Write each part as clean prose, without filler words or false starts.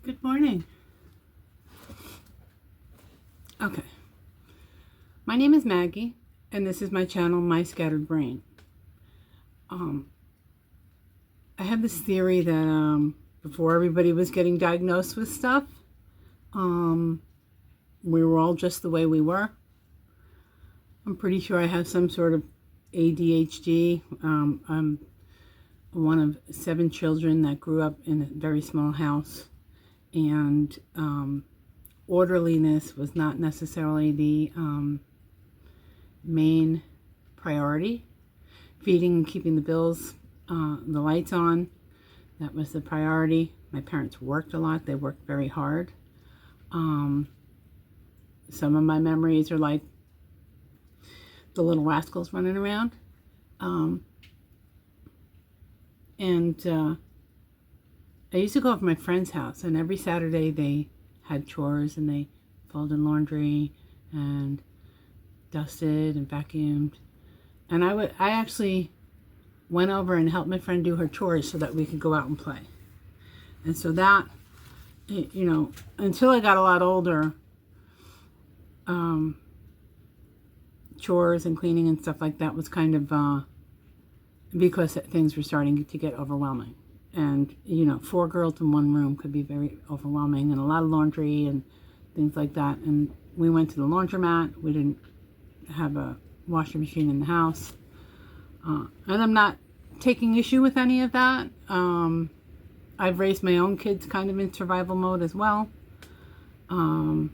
Good morning. Okay. My name is Maggie, and this is my channel, My Scattered Brain. I have this theory that before everybody was getting diagnosed with stuff, we were all just the way we were. I'm pretty sure I have some sort of ADHD. I'm one of 7 children that grew up in a very small house, and orderliness was not necessarily the main priority. Feeding and keeping the bills, the lights on, that was the priority. My parents worked a lot. They worked very hard. Some of my memories are like the little rascals running around. I used to go over to my friend's house, and every Saturday they had chores, and they folded laundry and dusted and vacuumed. And I actually went over and helped my friend do her chores so that we could go out and play. And so that, you know, until I got a lot older, chores and cleaning and stuff like that was kind of because things were starting to get overwhelming. And, you know, 4 girls in one room could be very overwhelming, and a lot of laundry and things like that. And we went to the laundromat. We didn't have a washing machine in the house. And I'm not taking issue with any of that. I've raised my own kids kind of in survival mode as well. And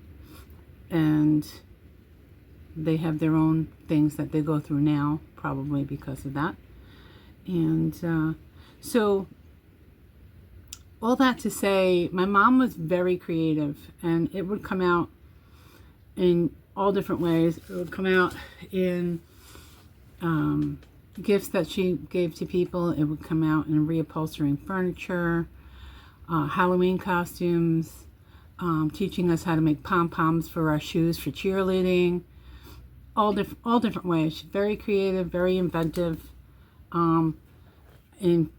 they have their own things that they go through now, probably because of that. And so all that to say, my mom was very creative, and it would come out in all different ways. It would come out in gifts that she gave to people. It would come out in reupholstering furniture, Halloween costumes, teaching us how to make pom-poms for our shoes for cheerleading, all different ways. She's very creative, very inventive. In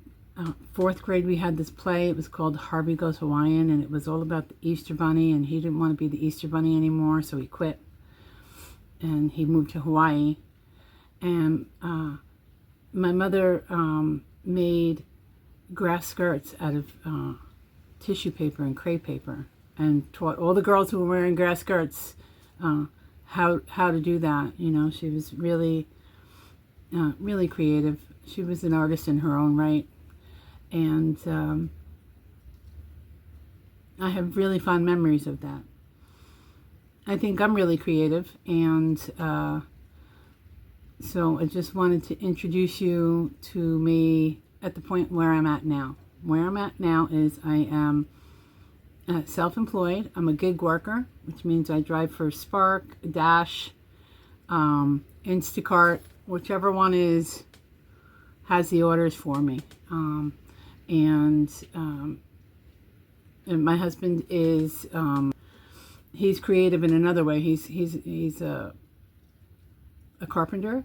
4th grade, we had this play. It was called Harvey Goes Hawaiian, and it was all about the Easter Bunny, and he didn't want to be the Easter Bunny anymore, so he quit, and he moved to Hawaii. And my mother made grass skirts out of tissue paper and crepe paper, and taught all the girls who were wearing grass skirts how to do that. You know, she was really really creative. She was an artist in her own right. And I have really fond memories of that. I think I'm really creative, and so I just wanted to introduce you to me at the point where I'm at now. Where I'm at now is I am self-employed. I'm a gig worker, which means I drive for Spark, Dash, Instacart, whichever one has the orders for me. And my husband is he's creative in another way. He's a carpenter,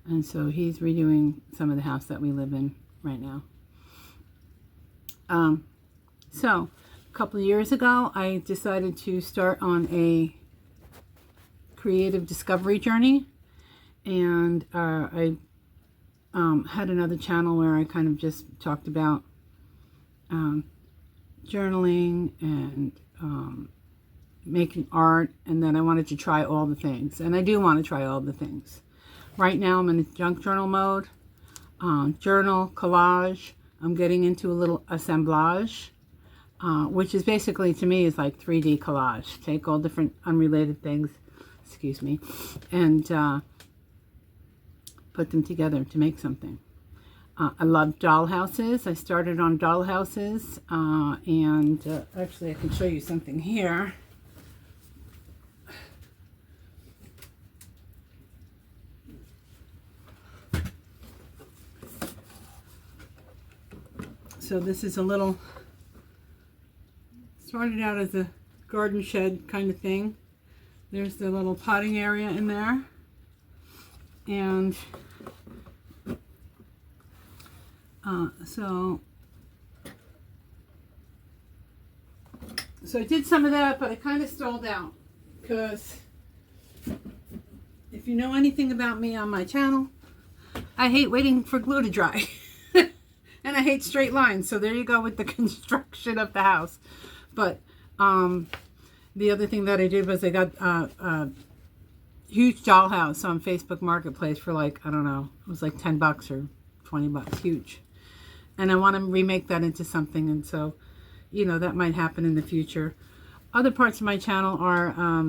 and so he's redoing some of the house that we live in right now. So a couple of years ago, I decided to start on a creative discovery journey, and I had another channel where I kind of just talked about journaling and making art, and then I wanted to try all the things, and I do want to try all the things. Right now I'm in junk journal mode, journal, collage. I'm getting into a little assemblage, which is basically, to me, is like 3D collage. Take all different unrelated things, excuse me, and put them together to make something. I love dollhouses. I started on dollhouses, and actually I can show you something here. So this is a little, started out as a garden shed kind of thing. There's the little potting area in there. And so So I did some of that, but I kind of stalled out because if you know anything about me on my channel, I hate waiting for glue to dry. And I hate straight lines. So there you go with the construction of the house. But the other thing that I did was I got a huge dollhouse on Facebook Marketplace for like, I don't know, it was like 10 bucks or 20 bucks, huge. And I want to remake that into something. And so, you know, that might happen in the future. Other parts of my channel are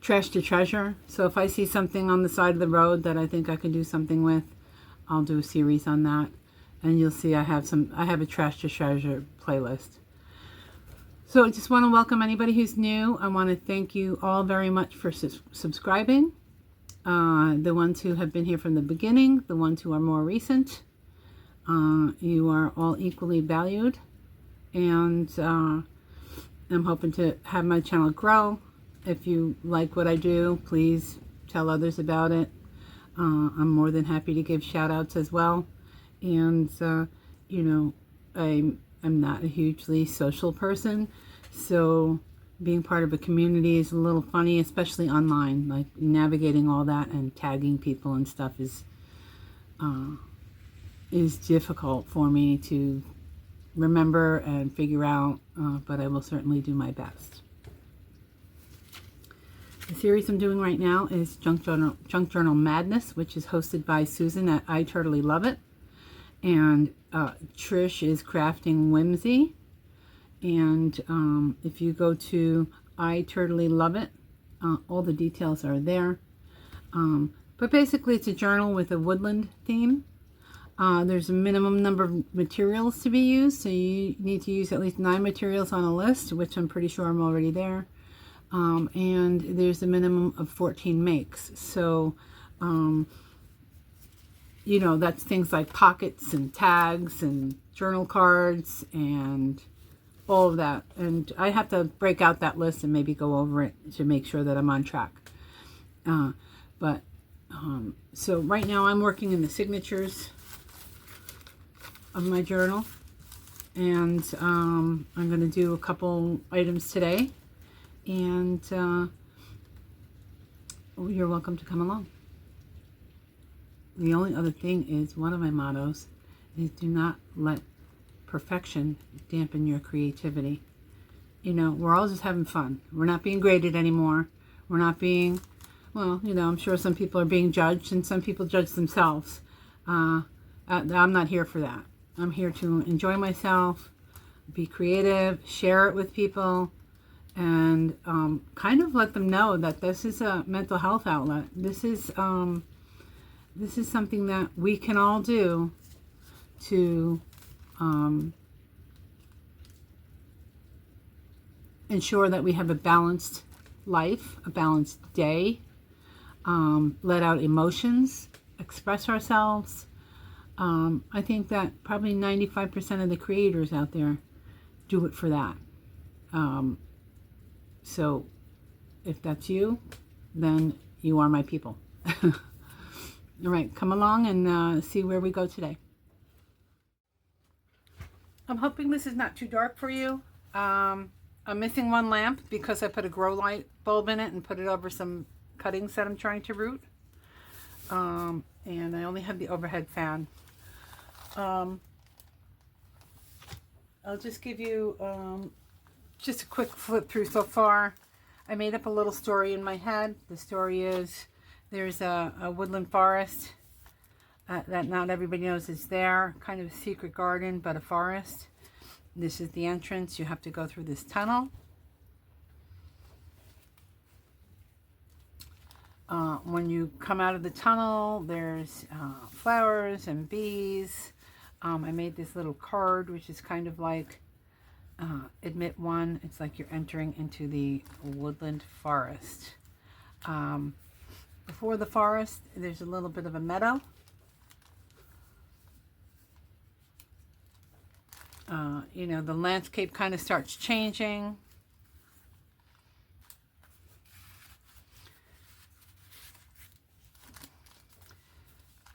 trash to treasure. So if I see something on the side of the road that I think I can do something with, I'll do a series on that. And you'll see I have a trash to treasure playlist. So I just want to welcome anybody who's new. I want to thank you all very much for subscribing. The ones who have been here from the beginning, the ones who are more recent. You are all equally valued. And I'm hoping to have my channel grow. If you like what I do, please tell others about it. I'm more than happy to give shout outs as well. And, you know, I'm not a hugely social person. So being part of a community is a little funny, especially online. Like navigating all that and tagging people and stuff is difficult for me to remember and figure out, but I will certainly do my best. The series I'm doing right now is Junk Journal Madness, which is hosted by Susan at I Totally Love It. And Trish is Crafting Whimsy. And if you go to I Totally Love It, all the details are there. But basically it's a journal with a woodland theme. There's a minimum number of materials to be used, so you need to use at least 9 materials on a list, which I'm pretty sure I'm already there. And there's a minimum of 14 makes. So, you know, that's things like pockets and tags and journal cards and all of that. And I have to break out that list and maybe go over it to make sure that I'm on track. So right now I'm working in the signatures of my journal. And I'm going to do a couple items today. And you're welcome to come along. The only other thing is, one of my mottos is do not let perfection dampen your creativity. You know, we're all just having fun. We're not being graded anymore. We're not being, well, you know, I'm sure some people are being judged and some people judge themselves. I'm not here for that. I'm here to enjoy myself, be creative, share it with people, and kind of let them know that this is a mental health outlet. This is something that we can all do to ensure that we have a balanced life, a balanced day, let out emotions, express ourselves. I think that probably 95% of the creators out there do it for that. So if that's you, then you are my people. All right, come along and see where we go today. I'm hoping this is not too dark for you. I'm missing one lamp because I put a grow light bulb in it and put it over some cuttings that I'm trying to root. And I only have the overhead fan. I'll just give you just a quick flip through so far. I made up a little story in my head. The story is there's a woodland forest that not everybody knows is there. Kind of a secret garden, but a forest. This is the entrance. You have to go through this tunnel. When you come out of the tunnel, there's flowers and bees. I made this little card, which is kind of like admit one. It's like you're entering into the woodland forest. Before the forest, there's a little bit of a meadow. You know, the landscape kind of starts changing.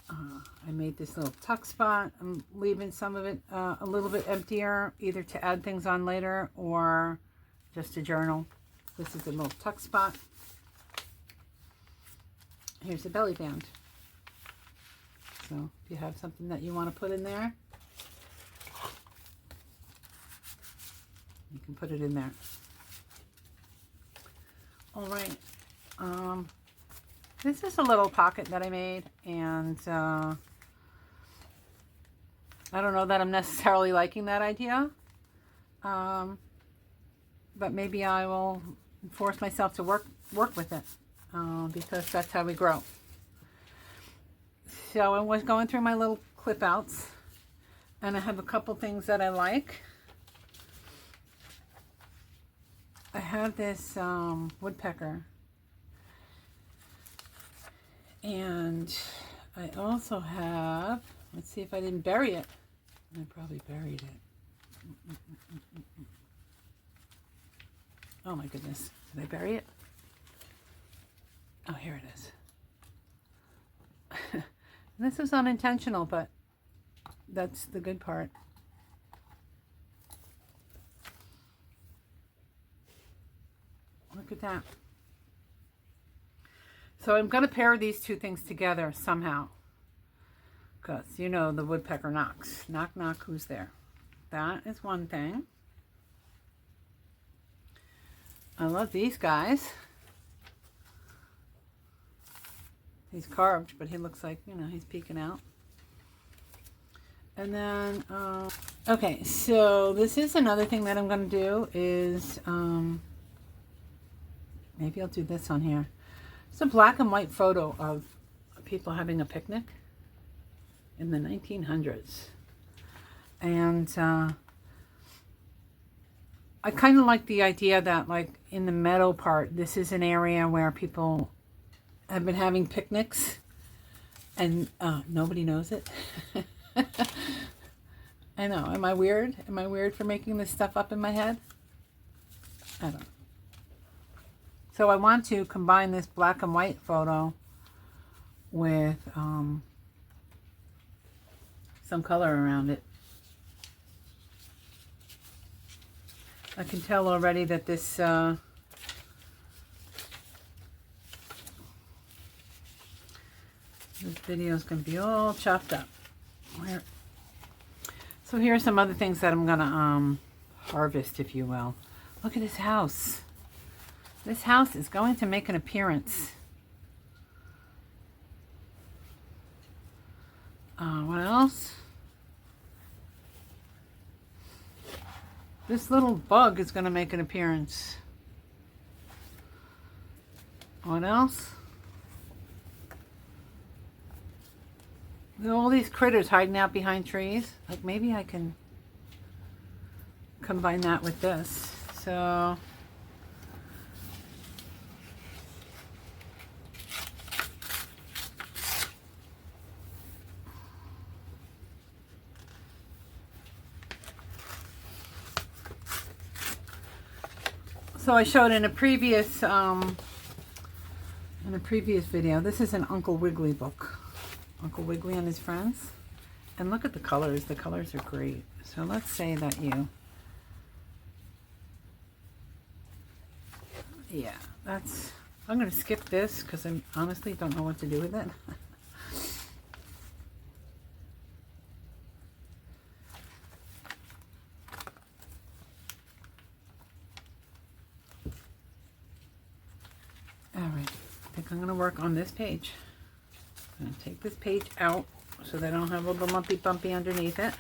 I made this little tuck spot. I'm leaving some of it a little bit emptier, either to add things on later or just to journal. This is a little tuck spot. Here's a belly band. So if you have something that you want to put in there, you can put it in there. All right. This is a little pocket that I made, and I don't know that I'm necessarily liking that idea, but maybe I will force myself to work with it, because that's how we grow. So I was going through my little clip outs, and I have a couple things that I like. I have this woodpecker, and I also have, let's see if I didn't bury it. I probably buried it. Oh my goodness, did I bury it? Oh, here it is. This is unintentional, but that's the good part. Look at that. So I'm going to pair these two things together somehow. Because, you know, the woodpecker knocks. Knock, knock, who's there? That is one thing. I love these guys. He's carved, but he looks like, you know, he's peeking out. And then, okay, so this is another thing that I'm going to do is, maybe I'll do this on here. It's a black and white photo of people having a picnic in the 1900s. And I kind of like the idea that, like, in the meadow part, this is an area where people have been having picnics and nobody knows it. I know. Am I weird? Am I weird for making this stuff up in my head? I don't know. So I want to combine this black and white photo with some color around it. I can tell already that this video is going to be all chopped up. So here are some other things that I'm going to harvest, if you will. Look at this house. This house is going to make an appearance. What else? This little bug is going to make an appearance. What else? Look at all these critters hiding out behind trees. Like, maybe I can combine that with this. So I showed in a previous video, this is an Uncle Wiggily book. Uncle Wiggily and his friends. And look at the colors. The colors are great. So let's say that you... Yeah, that's... I'm going to skip this because I honestly don't know what to do with it. Alright, I think I'm going to work on this page. I'm going to take this page out so that I don't have all the lumpy bumpy underneath it.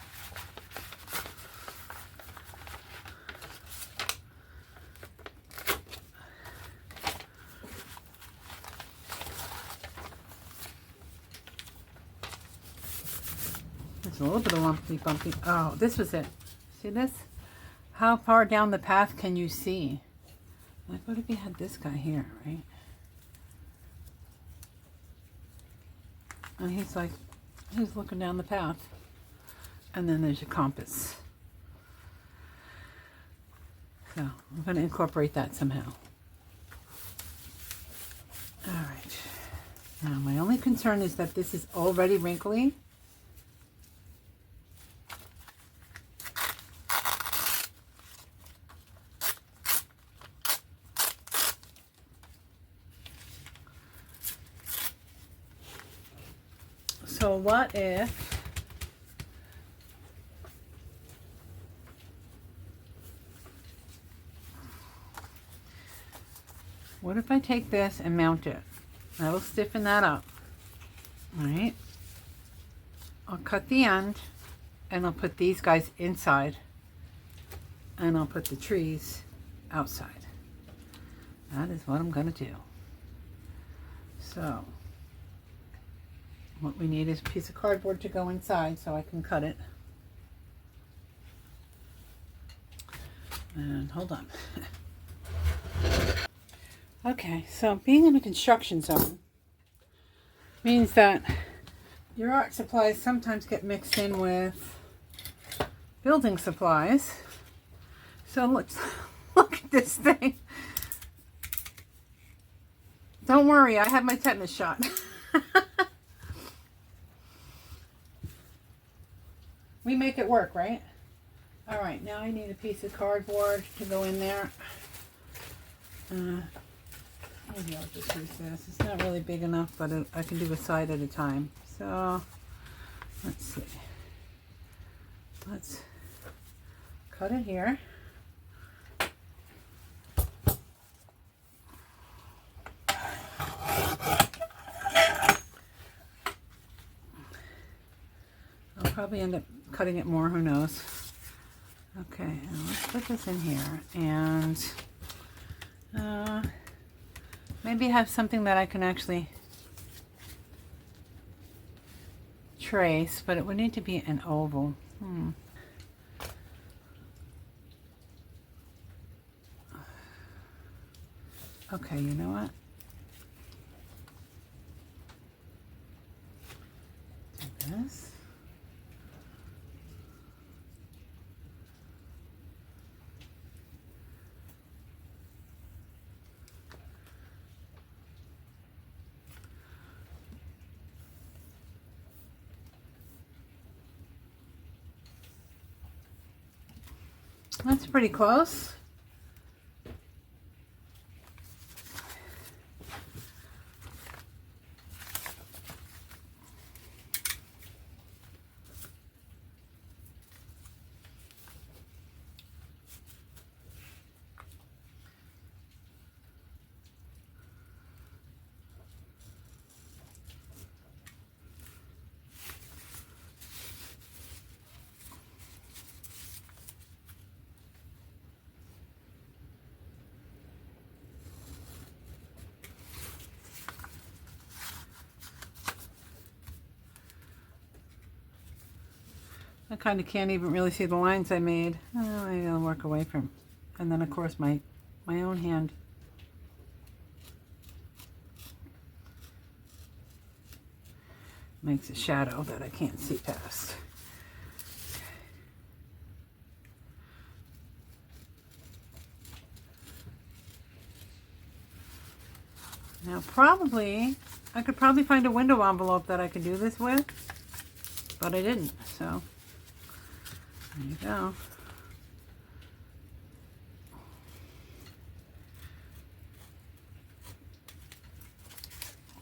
There's a little bit of lumpy bumpy. Oh, this was it. See this? How far down the path can you see? Like, what if you had this guy here, right? And he's like, he's looking down the path. And then there's your compass. So I'm going to incorporate that somehow. All right. Now my only concern is that this is already wrinkly. So what if I take this and mount it? That'll stiffen that up. All right. I'll cut the end and I'll put these guys inside and I'll put the trees outside. That is what I'm going to do. So what we need is a piece of cardboard to go inside so I can cut it. And hold on. Okay, so being in a construction zone means that your art supplies sometimes get mixed in with building supplies. So let's look at this thing. Don't worry, I have my tetanus shot. We make it work, right? All right, now I need a piece of cardboard to go in there. Maybe I'll just use this. It's not really big enough, but I can do a side at a time. So let's see. Let's cut it here. I'll probably end up cutting it more, who knows. Okay, now let's put this in here and maybe have something that I can actually trace, but it would need to be an oval. Okay, you know what? Do this. That's pretty close. I kind of can't even really see the lines I made. Oh, maybe I'll work away from. And then of course my own hand. Makes a shadow that I can't see past. Now I could probably find a window envelope that I could do this with, but I didn't, so there you go.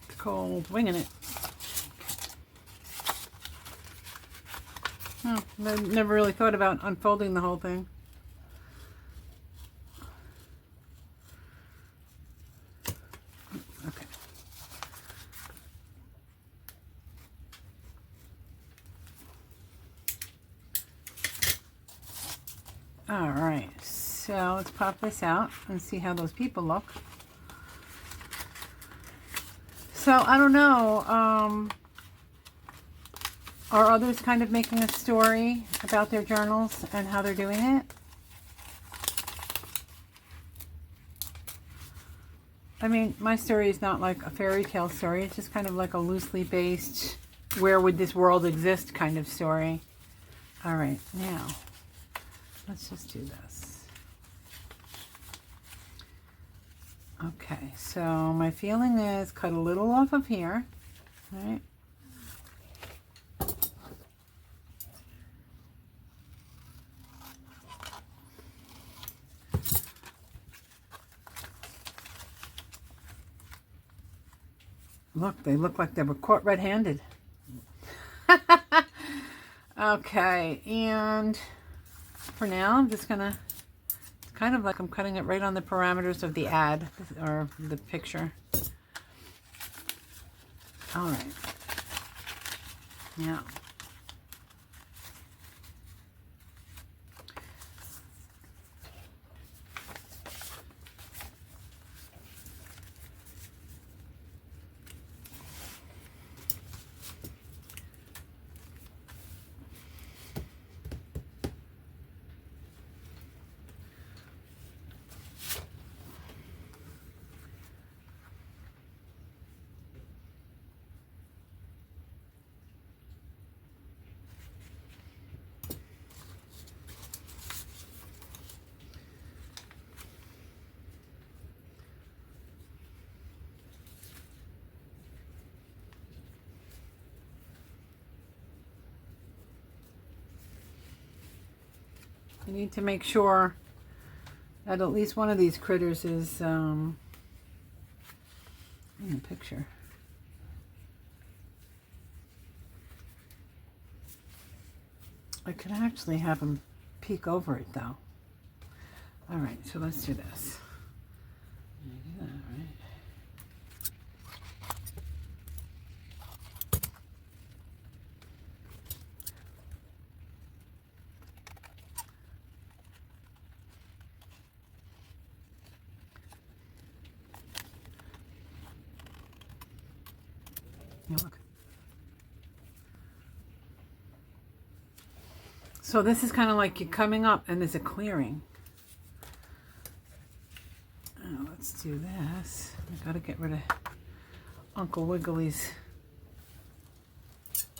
It's called winging it. I never really thought about unfolding the whole thing. Okay. All right, so let's pop this out and see how those people look. So I don't know, are others kind of making a story about their journals and how they're doing it? I mean, my story is not like a fairy tale story. It's just kind of like a loosely based, where would this world exist kind of story. All right, now, let's just do this. Okay, so my feeling is cut a little off of here, all right? Look, they look like they were caught red-handed. Okay, and for now, I'm just gonna, it's kind of like I'm cutting it right on the parameters of the ad, or the picture. All right. Now, you need to make sure that at least one of these critters is in the picture. I could actually have them peek over it though. All right, so let's do this. Do that, right? Yeah, look. So this is kind of like you're coming up and there's a clearing. Oh, let's do this. I gotta get rid of Uncle Wiggly's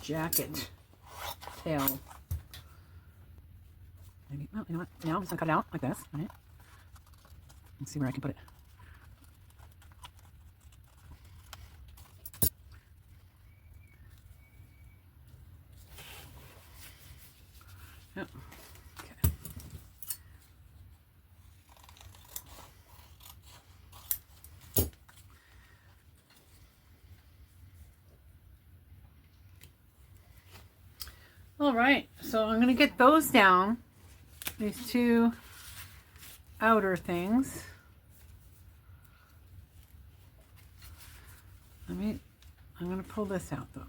jacket tail. Maybe, well, you know what? Now I'm just gonna cut it out like this, right? Let's see where I can put it. Yep. Okay. All right, so I'm gonna get those down. These two outer things. I'm gonna pull this out though.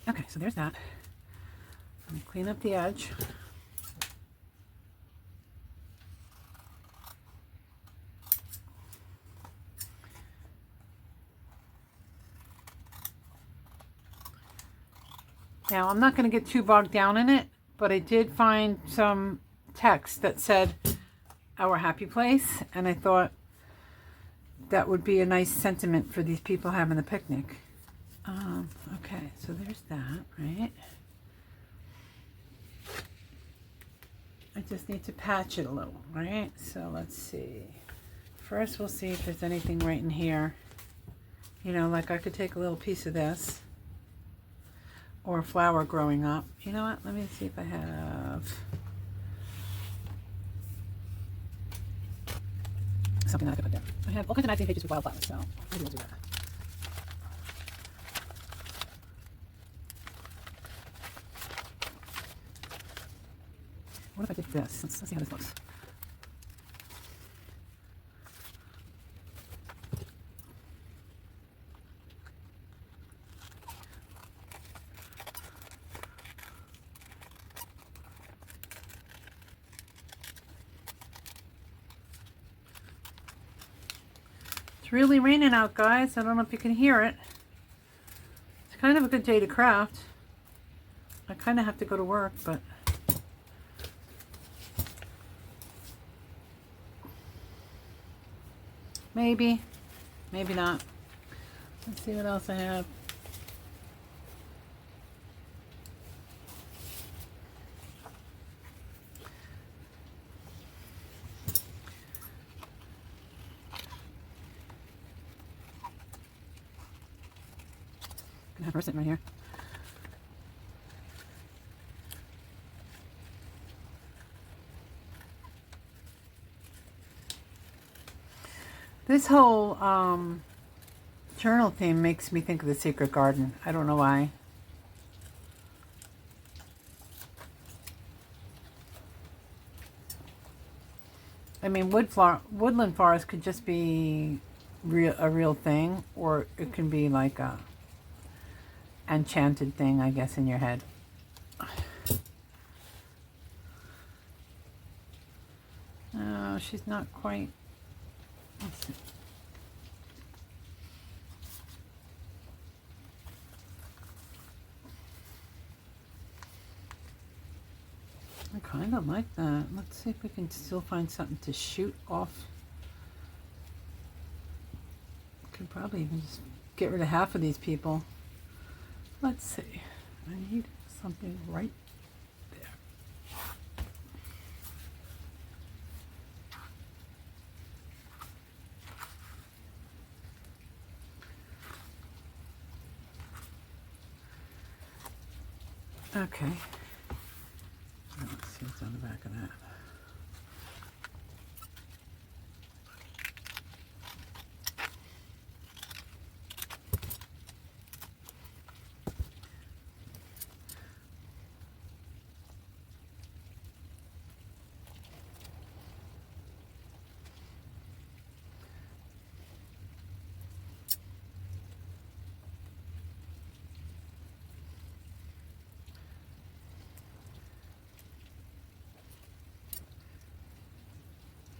Okay, so there's that. Let me clean up the edge. Now, I'm not going to get too bogged down in it, but I did find some text that said our happy place, and I thought that would be a nice sentiment for these people having the picnic. Okay, so there's that, right? I just need to patch it a little, right? So let's see. First, we'll see if there's anything right in here. You know, like I could take a little piece of this, or a flower growing up. You know what? Let me see if I have something that I could put there. I have all kinds of magazine pages with wildflowers, so maybe we'll do that. What if I did this? Let's see how this looks. It's really raining out, guys. I don't know if you can hear it. kind of a good day to craft. I kind of have to go to work, but maybe, maybe not. Let's see what else I have. I have her sitting right here. This whole journal theme makes me think of the Secret Garden. I don't know why. I mean, woodland forest could just be a real thing, or it can be like a enchanted thing, I guess, in your head. No, she's not quite. Let's see. I kind of like that. Let's see if we can still find something to shoot off. Could probably even just get rid of half of these people. Let's see. I need something right there. Okay. Now let's see what's on the back of that.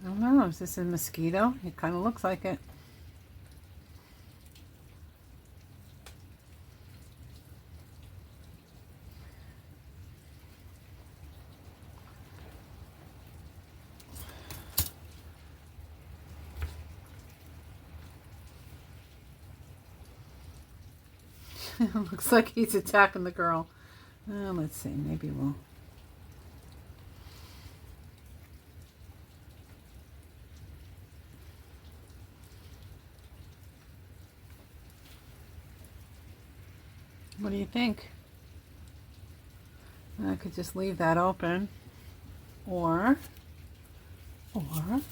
I don't know, is this a mosquito? It kind of looks like it. It looks like he's attacking the girl. Let's see, maybe we'll... What do you think? I could just leave that open, or let's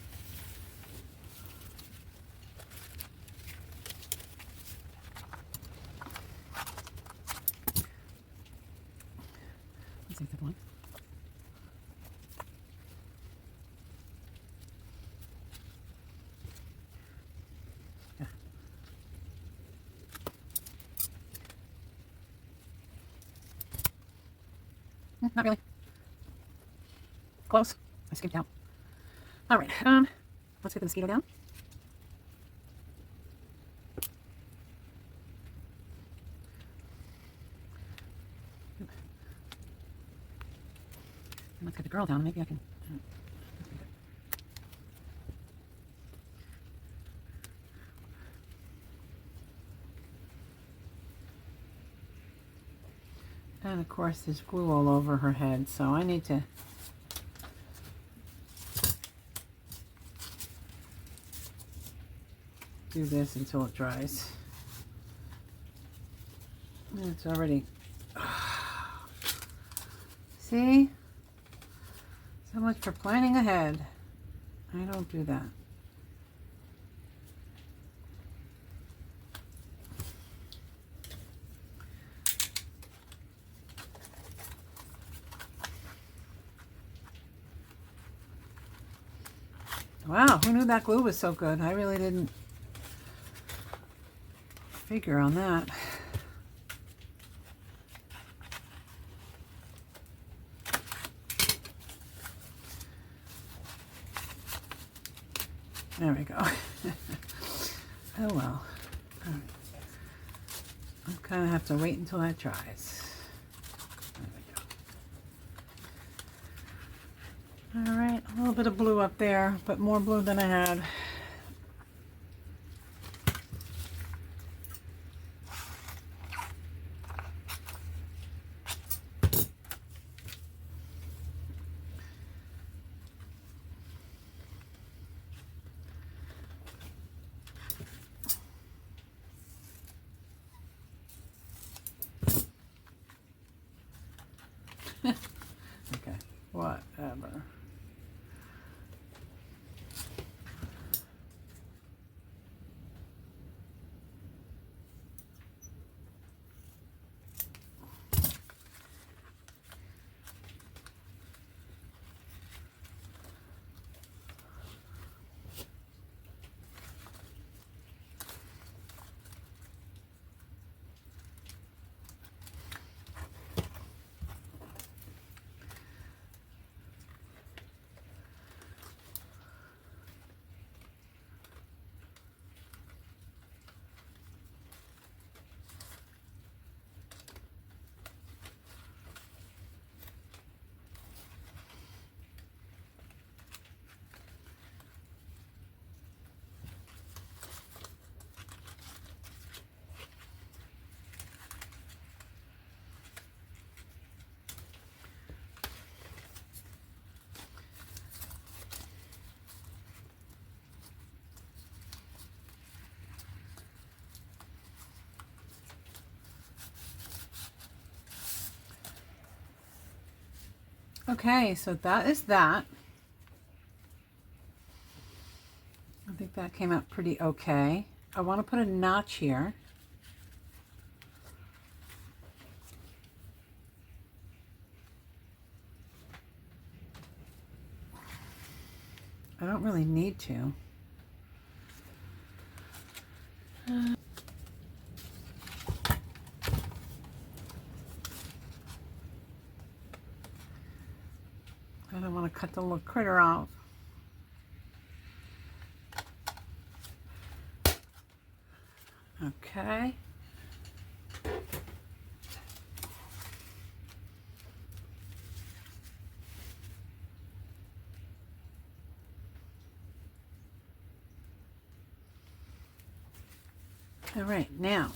see the one. Yeah. Not really. Close. I skipped out. All right. Let's get the mosquito down. And let's get the girl down. Maybe I can. And of course there's glue all over her head, so I need to do this until it dries. It's already... See? So much for planning ahead. I don't do that. Wow, who knew that glue was so good? I really didn't figure on that. There we go. Oh well. All right. kind of have to wait until that dries. There we go. All right, a little bit of blue up there, but more blue than I had. Okay, whatever. Okay, so that is that. I think that came out pretty okay. I want to put a notch here. I don't really need to. I don't want to cut the little critter off. Okay. All right, now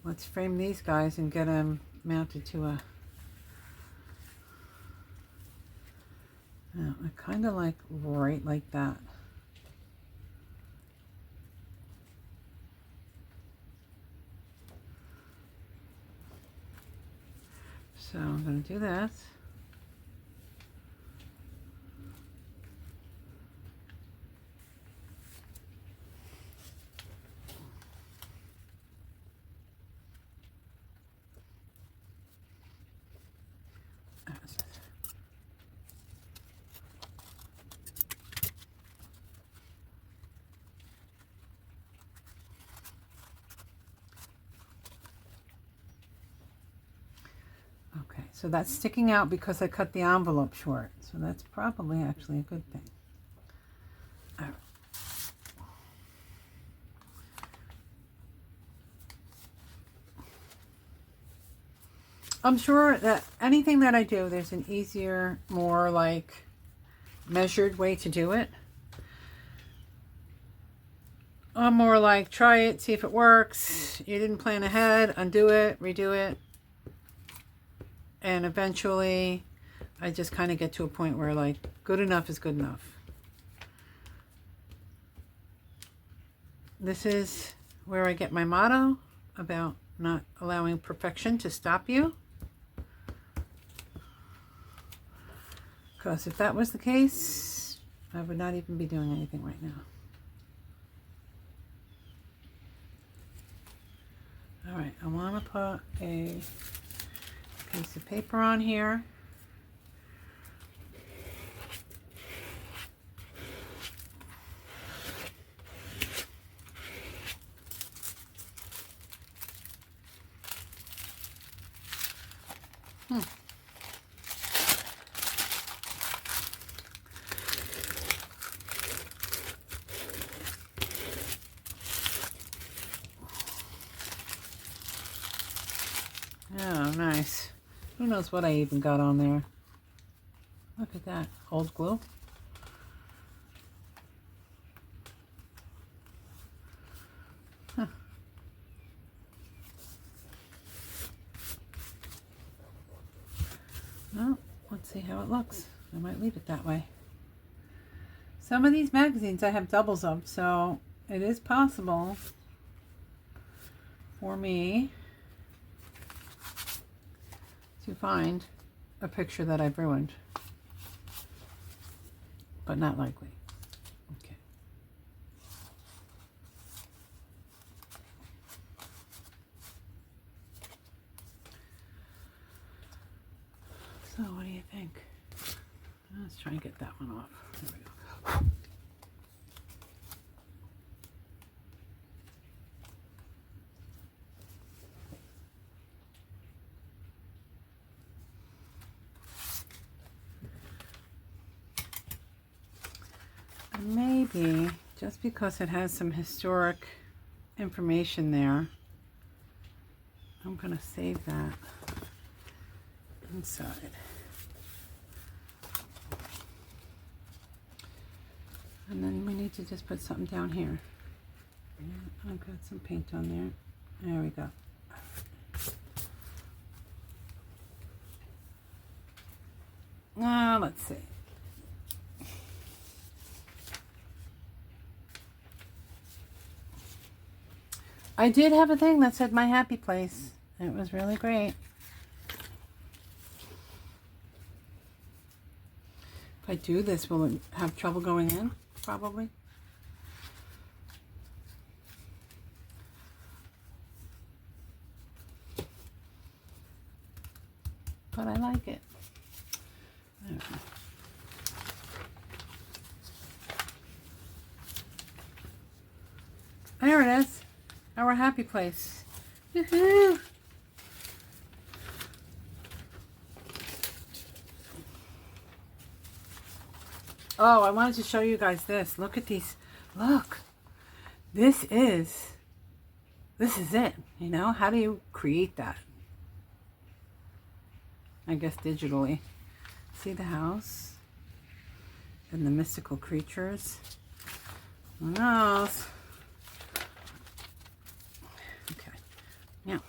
let's frame these guys and get them mounted to a... I kind of like right like that. So I'm going to do this. Okay, so that's sticking out because I cut the envelope short. So that's probably actually a good thing. All right. I'm sure that anything that I do, there's an easier, more like measured way to do it. I'm more like, try it, see if it works. You didn't plan ahead, undo it, redo it. And eventually, I just kind of get to a point where like, good enough is good enough. This is where I get my motto about not allowing perfection to stop you. Because if that was the case, I would not even be doing anything right now. All right, I want to put a piece of paper on here. Oh, nice. Who knows what I even got on there? Look at that. Old glue. Huh. Well, let's see how it looks. I might leave it that way. Some of these magazines I have doubles of, so it is possible for me to find a picture that I've ruined, but not likely. Okay. So what do you think? Let's try and get that one off. There we go. Maybe just because it has some historic information there, I'm going to save that inside. And then we need to just put something down here. I've got some paint on there. There we go. Now, let's see. I did have a thing that said my happy place. It was really great. If I do this, will it have trouble going in? Probably. But I like it. There it is. Our happy place. Woohoo! Oh, I wanted to show you guys this. Look at these. Look. This is it. You know, how do you create that? I guess digitally. See the house? And the mystical creatures. Who knows? Okay. Now.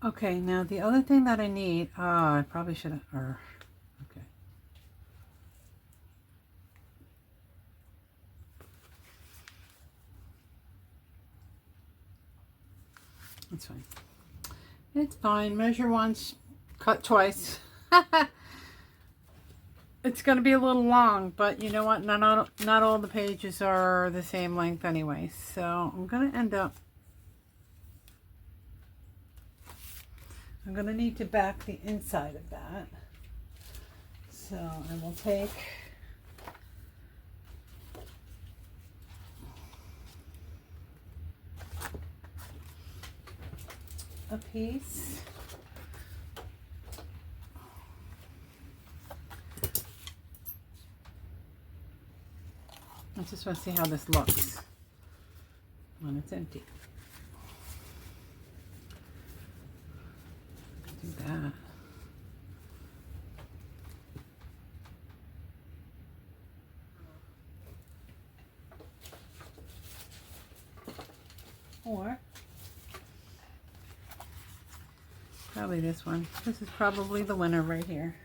Okay, now the other thing that I need, I probably should have, okay. It's fine. It's fine. Measure once, cut twice. It's going to be a little long, but you know what? Not all the pages are the same length anyway. So I'm going to end up, I'm going to need to back the inside of that. So I will take a piece. I just want to see how this looks when it's empty. Do that. Or probably this one. This is probably the winner right here.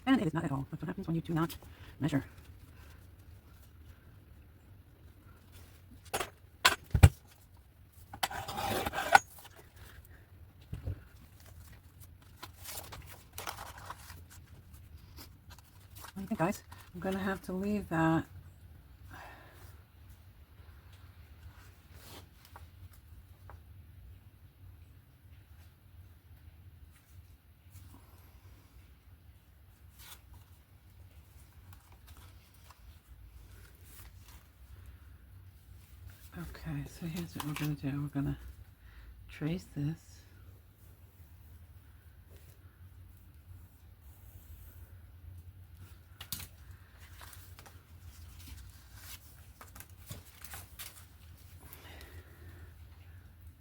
And it is not at all. That's what happens when you do not measure. What do you think, guys? I'm going to have to leave that. Okay, so here's what we're going to do. We're going to trace this.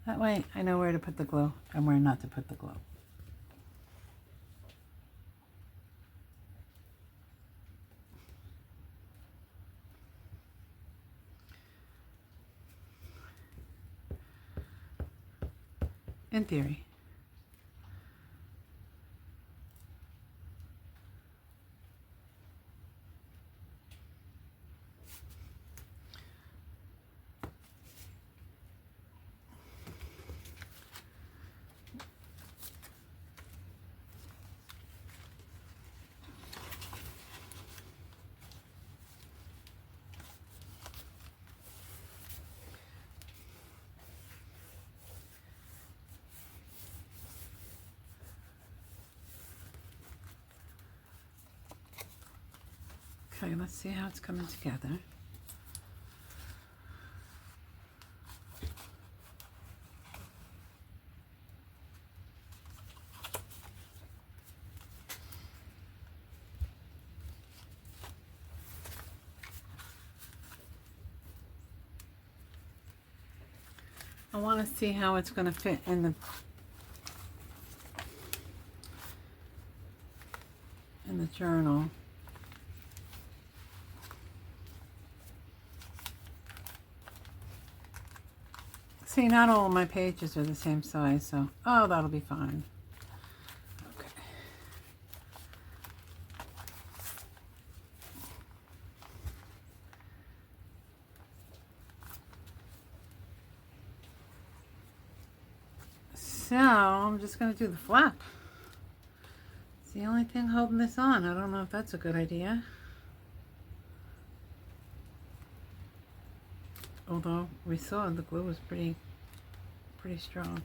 That way I know where to put the glue and where not to put the glue. In theory. Okay, let's see how it's coming together. I want to see how it's going to fit in the journal. See, not all of my pages are the same size, so that'll be fine. Okay. So I'm just going to do the flap. It's the only thing holding this on. I don't know if that's a good idea. Although we saw the glue was pretty strong.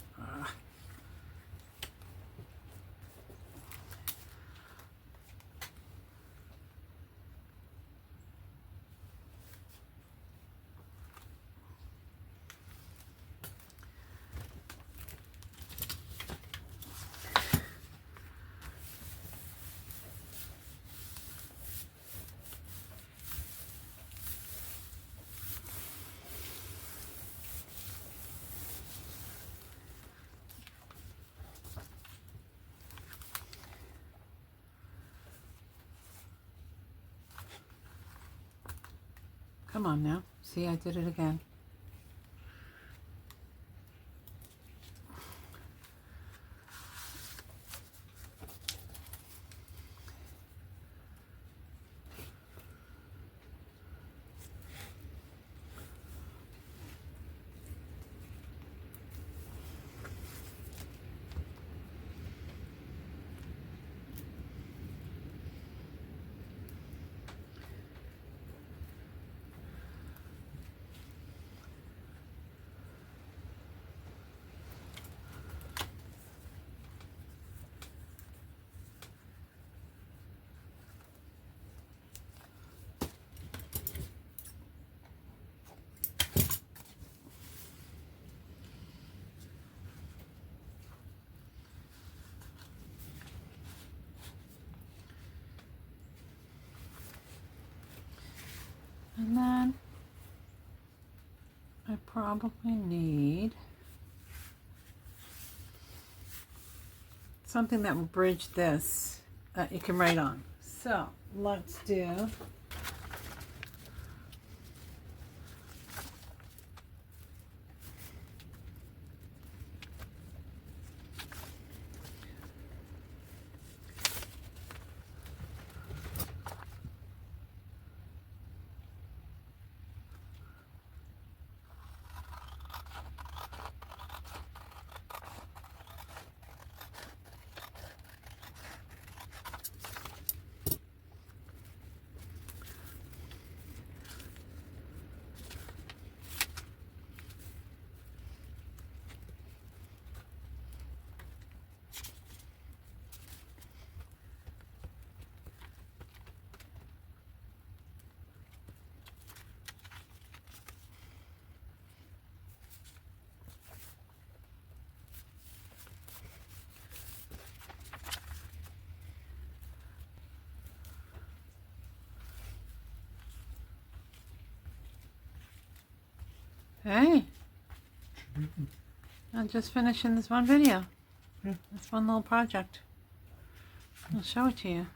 Come on now. See, I did it again. probably need something that will bridge this that you can write on. So let's do Hey, I'm just finishing this one video. This one little project. I'll show it to you.